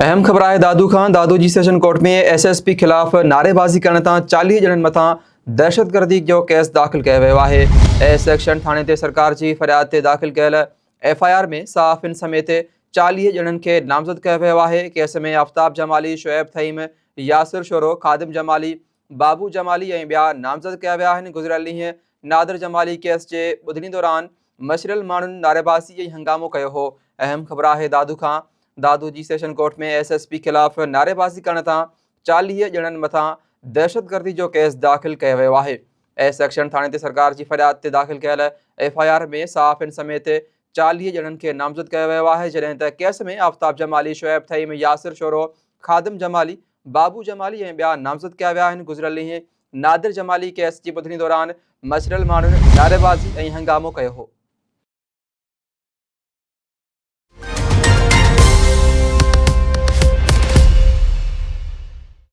अहम ख़बर है दादू खां। दादू जी सेशन कोर्ट में SSP खिलाफ़ नारेबाज़ी करण तां 40 ॼणनि मथां दहशतगर्दी जो केस दाख़िल कयो वियो आहे। ए सेक्शन थाणे ते सरकार जी फ़रियाद ते दाख़िल कयल FIR में सहाफ़िन समेत 40 ॼणनि खे नामज़द कयो वियो आहे। केस में आफ़ताब जमाली, शुएब थईम, यासिर शोरो, ख़ादिम जमाली, बाबू जमाली ऐं ॿिया नामज़द कया विया आहिनि। गुज़िरियल ॾींहुं नादिर जमाली केस जे ॿुधणी दौरान मशरल माण्हुनि नारेबाज़ी ऐं हंगामो कयो हो। अहम ख़बर आहे दादू खां। दादू जी सेशन कोर्ट में SSP खिलाफ़ नारेबाज़ी करण तां 40 ॼणनि मथां दहशतगर्दी जो केस दाख़िल कयो वियो आहे। ए सेक्शन थाणे ते सरकार जी फ़रियाद ते दाख़िल कयल FIR में सहाफ़िन समेत 40 ॼणनि खे नामज़द कयो वियो आहे, जॾहिं त केस में आफ़ताब जमाली, शुएब थईम, यासिर शोरो, ख़ादिम जमाली, बाबू जमाली ऐं ॿिया नामज़द कया विया आहिनि। गुज़िरियल ॾींहुं नादिर जमाली केस जी ॿुधणी दौरान मशरल माण्हुनि नारेबाज़ी ऐं हंगामो कयो हो।